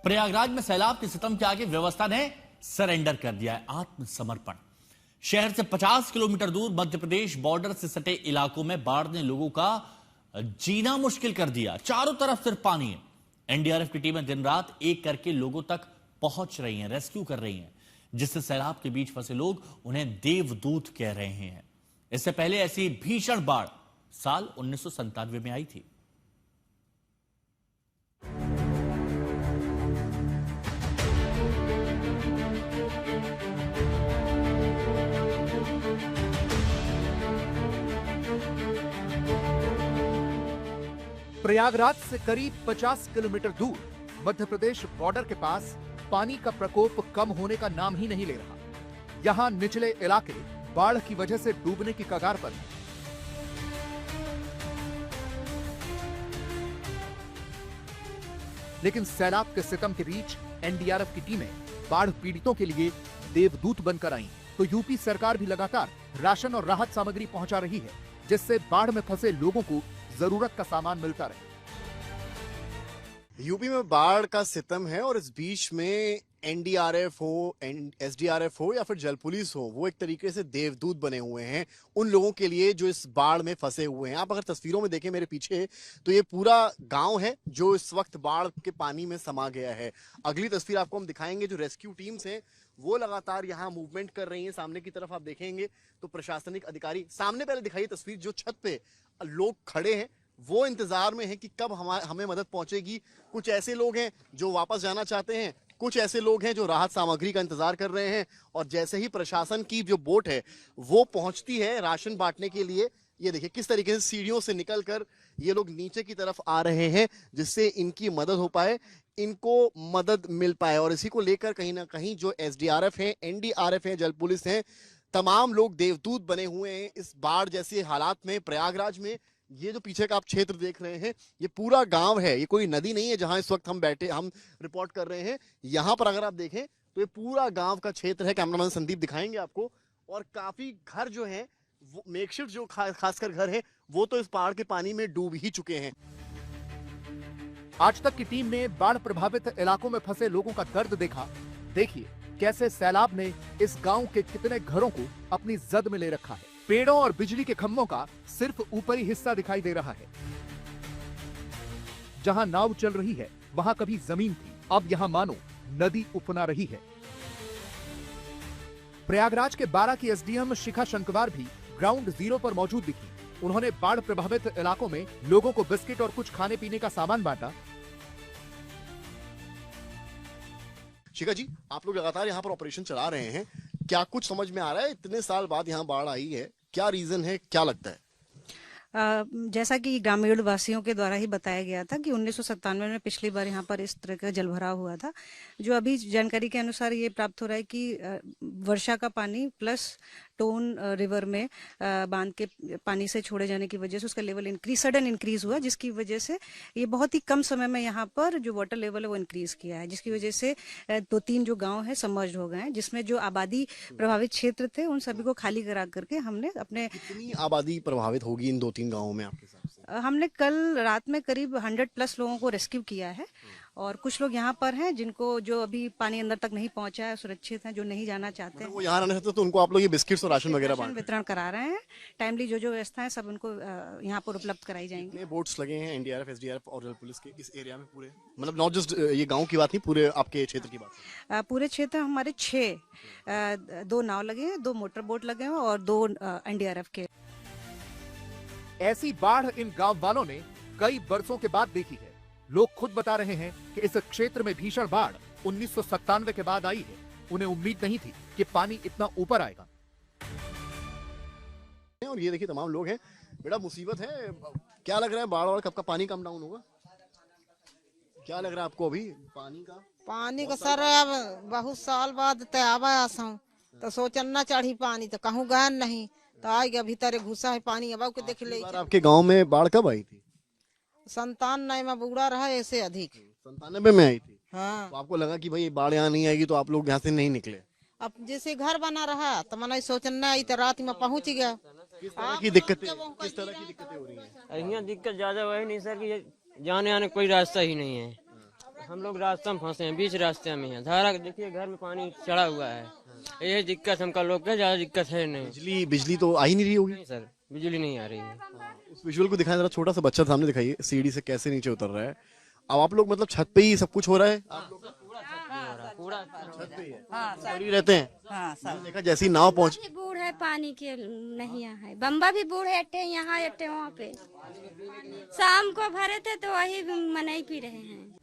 प्रयागराज में सैलाब के सितम के आगे व्यवस्था ने सरेंडर कर दिया है, आत्मसमर्पण। शहर से 50 किलोमीटर दूर मध्य प्रदेश बॉर्डर से सटे इलाकों में बाढ़ ने लोगों का जीना मुश्किल कर दिया। चारों तरफ सिर्फ पानी है। एनडीआरएफ की टीमें दिन रात एक करके लोगों तक पहुंच रही हैं, रेस्क्यू कर रही हैं, जिससे सैलाब के बीच फंसे लोग उन्हें देवदूत कह रहे हैं। इससे पहले ऐसी भीषण बाढ़ साल 1997 में आई थी। प्रयागराज से करीब 50 किलोमीटर दूर मध्य प्रदेश बॉर्डर के पास पानी का प्रकोप कम होने का नाम ही नहीं ले रहा। यहां निचले इलाके बाढ़ की वजह से डूबने की कगार पर हैं। लेकिन सैलाब के सितम के बीच एनडीआरएफ की टीमें बाढ़ पीड़ितों के लिए देवदूत बनकर आई, तो यूपी सरकार भी लगातार राशन और राहत सामग्री पहुंचा रही है, जिससे बाढ़ में फंसे लोगों को जरूरत का सामान मिलता रहे। यूपी में बाढ़ का सितम है और इस बीच में एनडीआरएफ हो, एसडीआरएफ हो या फिर जल पुलिस हो, वो एक तरीके से देवदूत बने हुए हैं उन लोगों के लिए जो इस बाढ़ में फंसे हुए हैं। आप अगर तस्वीरों में देखें मेरे पीछे, तो ये पूरा गांव है जो इस वक्त बाढ़ के पानी में समा गया है। अगली तस्वीर आपको हम दिखाएंगे। जो रेस्क्यू टीम्स हैं वो लगातार यहाँ मूवमेंट कर रही हैं। सामने की तरफ आप देखेंगे तो प्रशासनिक अधिकारी, सामने पहले दिखाइए तस्वीर, जो छत पे लोग खड़े हैं वो इंतजार में हैं कि कब हमें मदद पहुंचेगी। कुछ ऐसे लोग हैं जो वापस जाना चाहते हैं, कुछ ऐसे लोग हैं जो राहत सामग्री का इंतजार कर रहे हैं। और जैसे ही प्रशासन की जो बोट है वो पहुंचती है राशन बांटने के लिए, ये देखिए किस तरीके से सीढ़ियों से निकलकर ये लोग नीचे की तरफ आ रहे हैं, जिससे इनकी मदद हो पाए, इनको मदद मिल पाए। और इसी को लेकर कहीं ना कहीं जो एसडीआरएफ है, एनडीआरएफ है, जल पुलिस है, तमाम लोग देवदूत बने हुए हैं इस बाढ़ जैसे हालात में। प्रयागराज में ये जो पीछे का आप क्षेत्र देख रहे हैं, ये पूरा गांव है, ये कोई नदी नहीं है जहां इस वक्त हम रिपोर्ट कर रहे हैं। यहां पर अगर आप देखें तो ये पूरा गांव का क्षेत्र है। कैमरामैन संदीप दिखाएंगे आपको। और काफी घर जो है वो मेकशिफ्ट जो खासकर घर है वो तो इस बाढ़ के पानी में डूब ही चुके हैं। आज तक की टीम ने बाढ़ प्रभावित इलाकों में फंसे लोगों का दर्द देखा। देखिए कैसे सैलाब ने इस गांव के कितने घरों को अपनी जद में ले रखा है। पेड़ों और बिजली के खंभों का सिर्फ ऊपरी हिस्सा दिखाई दे रहा है। जहां नाव चल रही है वहां कभी जमीन थी, अब यहां मानो नदी उफना रही है। प्रयागराज के 12 की एसडीएम शिखा शंकवार भी ग्राउंड जीरो पर मौजूद दिखी। उन्होंने बाढ़ प्रभावित इलाकों में लोगों को बिस्किट और कुछ खाने पीने का सामान बांटा। शिखा जी, आप लोग लगातार यहाँ पर ऑपरेशन चला रहे हैं, क्या कुछ समझ में आ रहा है? इतने साल बाद यहाँ बाढ़ आई है, क्या रीजन है, क्या लगता है? जैसा कि ग्रामीण वासियों के द्वारा ही बताया गया था कि 1997 में पिछली बार यहाँ पर इस तरह का जलभराव हुआ था। जो अभी जानकारी के अनुसार ये प्राप्त हो रहा है कि वर्षा का पानी प्लस टोन रिवर में बांध के पानी से छोड़े जाने की वजह से उसका लेवल सडन इंक्रीज हुआ, जिसकी वजह से ये बहुत ही कम समय में यहाँ पर जो वाटर लेवल है वो इंक्रीज किया है, जिसकी वजह से 2-3 जो गांव है सबमर्ज्ड हो गए हैं, जिसमें जो आबादी प्रभावित क्षेत्र थे उन सभी को खाली करा करके हमने अपने। कितनी आबादी प्रभावित होगी इन 2-3 गाँवों में आपके हिसाब से? हमने कल रात में करीब 100+ लोगों को रेस्क्यू किया है और कुछ लोग यहाँ पर हैं जिनको जो अभी पानी अंदर तक नहीं पहुंचा है, सुरक्षित हैं, जो नहीं जाना चाहते हैं वो यहाँ रहने तो उनको आप लोग ये बिस्किट्स और राशन वगैरह वितरण करा रहे हैं। टाइमली जो व्यवस्था है सब उनको यहाँ पर उपलब्ध कराई जाएंगी। कितने बोट्स लगे हैं एनडीआरएफ, एसडीआरएफ और जल पुलिस के इस एरिया में पूरे, मतलब नॉट जस्ट ये गाँव की बात नहीं, पूरे आपके क्षेत्र की बात? पूरे क्षेत्र हमारे 6 2 नाव लगे हैं, 2 मोटर बोट लगे हैं और 2 एनडीआरएफ के। ऐसी बाढ़ इन गांव वालों ने कई बरसों के बाद देखी है। लोग खुद बता रहे हैं कि इस क्षेत्र में भीषण बाढ़ 1997 के बाद आई है। उन्हें उम्मीद नहीं थी कि पानी इतना ऊपर आएगा। और ये देखिए तमाम लोग हैं। बेटा मुसीबत है, क्या लग रहा है बाढ़ और कब का पानी कम डाउन होगा? क्या लग रहा है आपको अभी पानी का सर अब बहुत साल बाद तयाबा तो सोचना चढ़ी पानी तो कहूँ गए नहीं तो आएगा भीतर घुसा है पानी। अब के देख ले आपके गांव में बाढ़ कब आई थी? 97 में बुगड़ा रहा है, ऐसे अधिक 97 में आई थी। हाँ। तो आपको लगा कि भाई बाढ़ यहाँ नहीं आएगी तो आप लोग यहाँ से नहीं निकले? अब जैसे घर बना रहा तो मैंने सोचना आई तो रात में पहुँच गया। किस तरह की दिक्कतें हो रही है? यहाँ दिक्कत ज्यादा वही नहीं सर कि जाने आने कोई रास्ता ही नहीं है। हम लोग रास्ते में फंसे हैं, बीच रास्ते में हैं। धारा देखिए घर में पानी चढ़ा हुआ है। ये दिक्कत हमका लोग का ज्यादा दिक्कत है नहीं। बिजली तो आ ही नहीं रही होगी। नहीं सर, बिजली नहीं आ रही है। उस विजुअल को दिखाएं जरा, छोटा सा बच्चा सामने दिखाइए सीढ़ी से कैसे नीचे उतर रहा है। अब आप लोग मतलब छत पे ही सब कुछ हो रहा है, आप लोग पूरा छत पे ही है, हाँ सर, पड़ी रहते हैं। हाँ सर। मैंने देखा जैसी नाव पहुंच भी बूढ़ है, पानी के नहीं यहाँ है। बम्बा भी बूढ़ है, अट्टे यहाँ अट्टे वहाँ पे। शाम को भरे थे तो वही मनाई पी रहे हैं।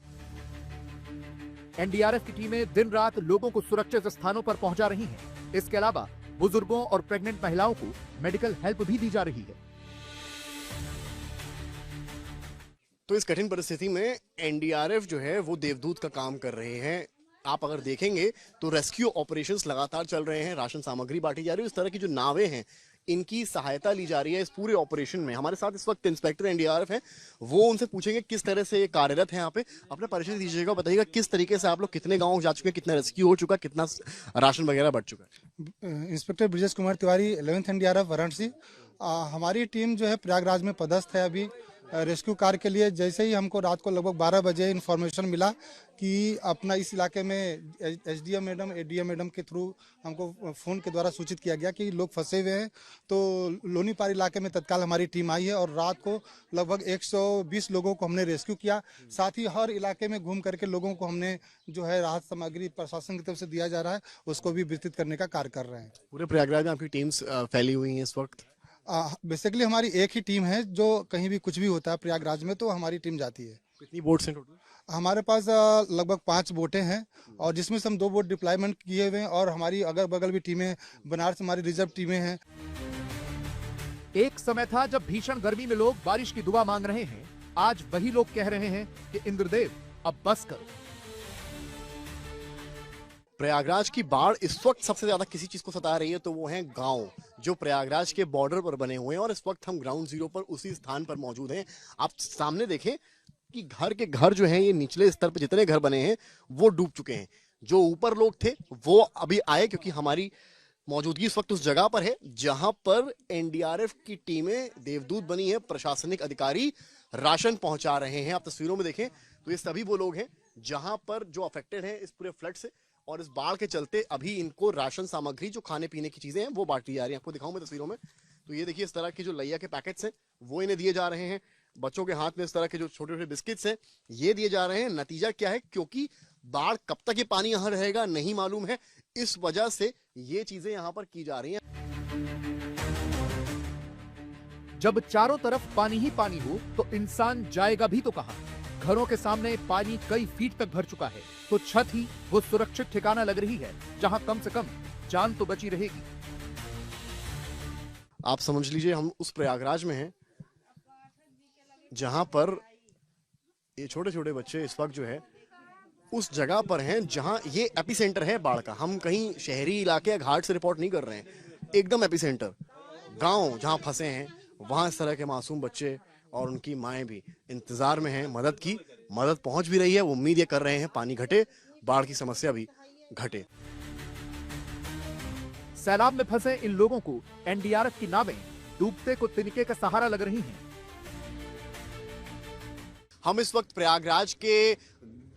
एनडीआरएफ की टीमें दिन रात लोगों को सुरक्षित स्थानों पर पहुंचा रही हैं। इसके अलावा बुजुर्गों और प्रेग्नेंट महिलाओं को मेडिकल हेल्प भी दी जा रही है। तो इस कठिन परिस्थिति में एनडीआरएफ जो है वो देवदूत का काम कर रहे हैं। आप अगर देखेंगे तो रेस्क्यू ऑपरेशंस लगातार चल रहे हैं, राशन सामग्री बांटी जा रही है। इस तरह की जो नावें हैं इनकी सहायता ली जा रही है इस पूरे ऑपरेशन में। हमारे साथ इस वक्त इंस्पेक्टर एनडीआरएफ हैं, वो उनसे पूछेंगे किस तरह से ये कार्यरत है यहाँ पे। अपना परिचय दीजिएगा, बताइएगा किस तरीके से आप लोग कितने गाँव जा चुके हैं, कितना रेस्क्यू हो चुका, कितना राशन वगैरह बढ़ चुका है। Inspector Brijesh Kumar Tiwari, 11th NDRF Varanasi. हमारी टीम जो है प्रयागराज में पदस्थ है अभी रेस्क्यू कार्य के लिए। जैसे ही हमको रात को लगभग 12 बजे इन्फॉर्मेशन मिला कि अपना इस इलाके में एसडीएम मैडम, एडीएम मैडम के थ्रू हमको फ़ोन के द्वारा सूचित किया गया कि लोग फंसे हुए हैं, तो लोनीपार इलाके में तत्काल हमारी टीम आई है और रात को लगभग 120 लोगों को हमने रेस्क्यू किया। साथ ही हर इलाके में घूम करके लोगों को हमने जो है राहत सामग्री प्रशासन की तरफ से दिया जा रहा है, उसको भी वितरित करने का कार्य कर रहे हैं। पूरे प्रयागराज में आपकी टीम्स फैली हुई हैं इस वक्त। बेसिकली हमारी एक ही टीम है, जो कहीं भी कुछ भी होता है प्रयागराज में तो हमारी टीम जाती है। कितनी बोट्स हैं टोटल? हमारे पास लगभग 5 बोटें हैं और जिसमें से हम 2 बोट डिप्लॉयमेंट किए हुए हैं और हमारी अगल बगल भी टीमें, बनारस हमारी रिजर्व टीमें हैं। एक समय था जब भीषण गर्मी में लोग बारिश की दुआ मांग रहे हैं। आज वही लोग कह रहे हैं कि इंद्रदेव अब बस करो। प्रयागराज की बाढ़ इस वक्त सबसे ज्यादा किसी चीज को सता रही है तो वो है गांव जो प्रयागराज के बॉर्डर पर बने हुए हैं। और इस वक्त हम ग्राउंड जीरो पर उसी स्थान पर मौजूद हैं। आप सामने देखें कि घर के घर जो हैं ये निचले स्तर पर जितने घर बने हैं वो डूब चुके हैं। जो ऊपर लोग थे वो अभी आए, क्योंकि हमारी मौजूदगी इस वक्त उस जगह पर है जहां पर एनडीआरएफ की टीमें देवदूत बनी है। प्रशासनिक अधिकारी राशन पहुंचा रहे हैं। आप तस्वीरों में देखें तो ये सभी वो लोग हैं जहां पर जो अफेक्टेड हैं इस पूरे फ्लड से और इस बाढ़ के चलते अभी इनको राशन सामग्री जो खाने पीने की चीजें हैं वो बांटी जा रही है। आपको दिखाऊं मैं तस्वीरों में, तो ये देखिए इस तरह की जो लैया के पैकेट्स हैं वो इन्हें दिए जा रहे हैं। बच्चों के हाथ में इस तरह के जो छोटे छोटे बिस्किट्स हैं ये दिए जा रहे हैं। नतीजा क्या है, क्योंकि बाढ़ कब तक ये पानी यहाँ रहेगा नहीं मालूम है, इस वजह से ये चीजें यहाँ पर की जा रही हैं। जब चारों तरफ पानी ही पानी हो तो इंसान जाएगा भी तो कहां। घरों के सामने पानी कई फीट तक भर चुका है, तो छत ही वो सुरक्षित ठिकाना लग रही है जहां कम से कम जान तो बची रहेगी। आप समझ लीजिए हम उस प्रयागराज में हैं जहां पर ये छोटे छोटे बच्चे इस वक्त जो है उस जगह पर हैं जहां ये एपिसेंटर है बाढ़ का। हम कहीं शहरी इलाके या घाट से रिपोर्ट नहीं कर रहे हैं, एकदम एपिसेंटर गांव जहां फंसे हैं वहां इस तरह के मासूम बच्चे और उनकी माएं भी इंतजार में हैं मदद की। मदद पहुंच भी रही है, वो उम्मीद ये कर रहे हैं पानी घटे, बाढ़ की समस्या भी घटे। सैलाब में फंसे इन लोगों को एनडीआरएफ की नावें डूबते को तिनके का सहारा लग रही हैं। हम इस वक्त प्रयागराज के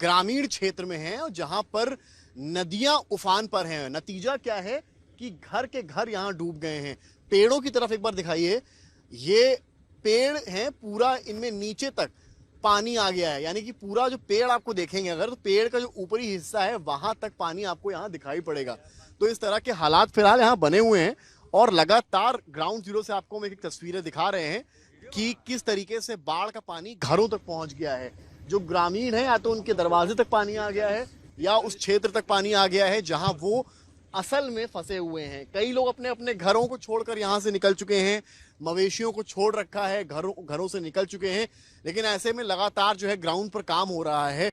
ग्रामीण क्षेत्र में हैं और जहां पर नदियां उफान पर हैं। नतीजा क्या है कि घर के घर यहां डूब गए हैं। पेड़ों की तरफ एक बार दिखाइए, ये पेड़ हैं पूरा, इनमें नीचे तक पानी आ गया है। यानी कि पूरा जो पेड़ आपको देखेंगे अगर, तो पेड़ का जो ऊपरी हिस्सा है वहां तक पानी आपको यहाँ दिखाई पड़ेगा। तो इस तरह के हालात फिलहाल यहाँ बने हुए हैं और लगातार ग्राउंड जीरो से आपको हम एक तस्वीरें दिखा रहे हैं कि किस तरीके से बाढ़ का पानी घरों तक पहुंच गया है। जो ग्रामीण है या तो उनके दरवाजे तक पानी आ गया है या उस क्षेत्र तक पानी आ गया है जहां वो असल में फंसे हुए हैं। कई लोग अपने अपने घरों को छोड़कर यहां से निकल चुके हैं, मवेशियों को छोड़ रखा है, घरों से निकल चुके हैं। लेकिन ऐसे में लगातार जो है ग्राउंड पर काम हो रहा है।